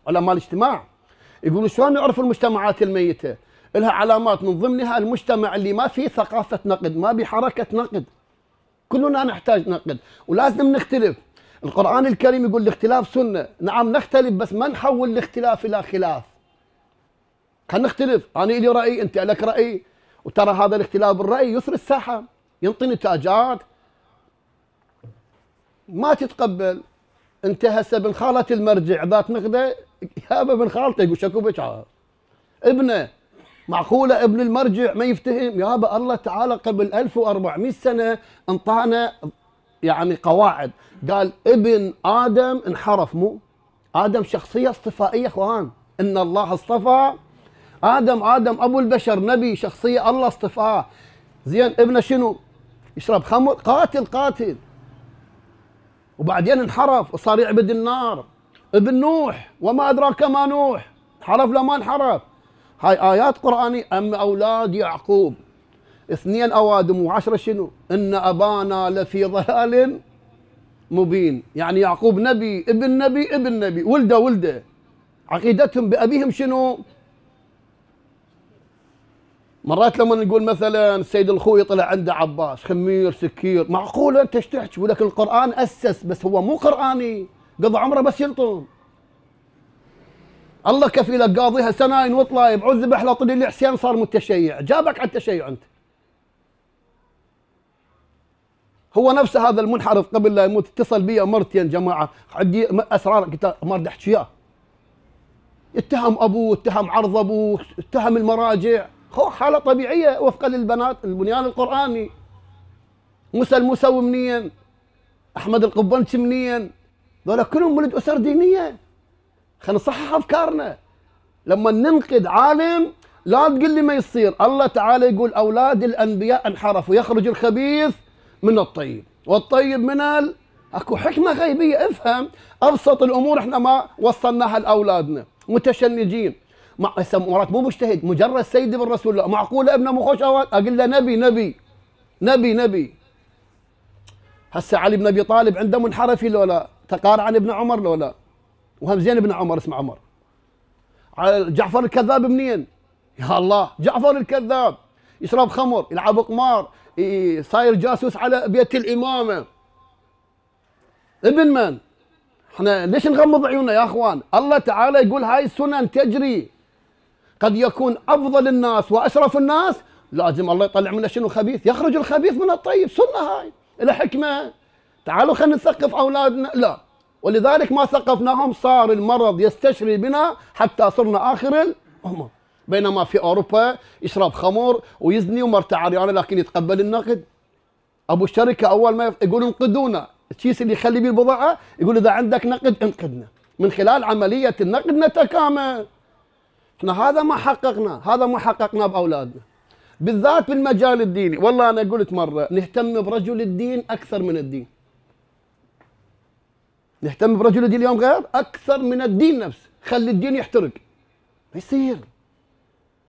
علماء الاجتماع يقولوا شلون نعرف المجتمعات الميتة؟ لها علامات من ضمنها المجتمع اللي ما فيه ثقافة نقد، ما بحركة نقد. كلنا نحتاج نقد ولازم نختلف. القرآن الكريم يقول الاختلاف سنة، نعم نختلف بس ما نحول الاختلاف إلى خلاف. خلينا نختلف، أنا لي رأي أنت لك رأي، وترى هذا الاختلاف بالرأي يثري الساحة، ينطي نتاجات ما تتقبل. أنت هسه بن خالة المرجع ذات نقده يابا بن خالته يقول شكو بك ابنه، معقولة ابن المرجع ما يفتهم؟ يابا الله تعالى قبل 1400 سنة انطانا يعني قواعد، قال ابن آدم انحرف. مو آدم شخصية اصطفائية اخوان، ان الله اصطفى آدم أبو البشر نبي، شخصية الله اصطفاه. زين ابنه شنو؟ يشرب خمر، قاتل وبعدين انحرف وصار يعبد النار. ابن نوح وما أدراك ما نوح، انحرف لما انحرف. هاي آيات قرآنية. أما أولاد يعقوب 2 أوادم و10 شنو؟ إن أبانا لفي ضلال مبين. يعني يعقوب نبي ابن نبي ولده عقيدتهم بأبيهم شنو؟ مرات لما نقول مثلا السيد الخوي طلع عنده عباس خمير سكير، معقوله انت ايش تحكي؟ يقول لك القران اسس، بس هو مو قراني، قضى عمره بس يلطم. الله كفيلك قاضيها سناين وطلايب عذب احلى لي حسين صار متشيع، جابك على التشيع انت. هو نفسه هذا المنحرف قبل لا يموت اتصل بي مرتين جماعه عندي اسرار قلت ما بدي احكيها. اتهم ابوه، اتهم عرض ابوه، اتهم المراجع، حالة طبيعية وفقا للبنات البنيان القرآني. موسى الموسوي منين؟ أحمد القبنش منين؟ ذولا كلهم ولد أسر دينية. خلينا نصحح أفكارنا. لما ننقد عالم لا تقول لي ما يصير. الله تعالى يقول أولاد الأنبياء انحرفوا، يخرج الخبيث من الطيب والطيب من اكو حكمة غيبية. افهم أبسط الأمور احنا ما وصلناها لأولادنا، متشنجين. مرات مو مجتهد، مجرد سيدي بالرسول. لا معقوله ابنه مو خوش اقول له نبي. هسه علي بن ابي طالب عنده منحرفي لو لا؟ تقارع عن ابن عمر لو لا؟ وهم زين ابن عمر اسمه عمر. جعفر الكذاب منين؟ يا الله جعفر الكذاب يشرب خمر، يلعب قمار، صاير جاسوس على بيت الامامه. ابن من؟ احنا ليش نغمض عيوننا يا اخوان؟ الله تعالى يقول هاي السنن تجري. قد يكون افضل الناس واشرف الناس لازم الله يطلع منه شنو؟ خبيث. يخرج الخبيث من الطيب، سنه هاي لها حكمه. تعالوا خلينا نثقف اولادنا، لا. ولذلك ما ثقفناهم، صار المرض يستشري بنا حتى صرنا اخر الامم. بينما في اوروبا يشرب خمر ويزني ومرته عريانه لكن يتقبل النقد. ابو الشركه اول ما يقول انقدونا، الكيس اللي يخلي به البضاعه يقول اذا عندك نقد انقدنا. من خلال عمليه النقد نتكامل. احنا هذا ما حققناه باولادنا، بالذات بالمجال الديني. والله انا قلت مره نهتم برجل الدين اكثر من الدين. نهتم برجل الدين اليوم غير اكثر من الدين نفسه. خلي الدين يحترق، ما يصير.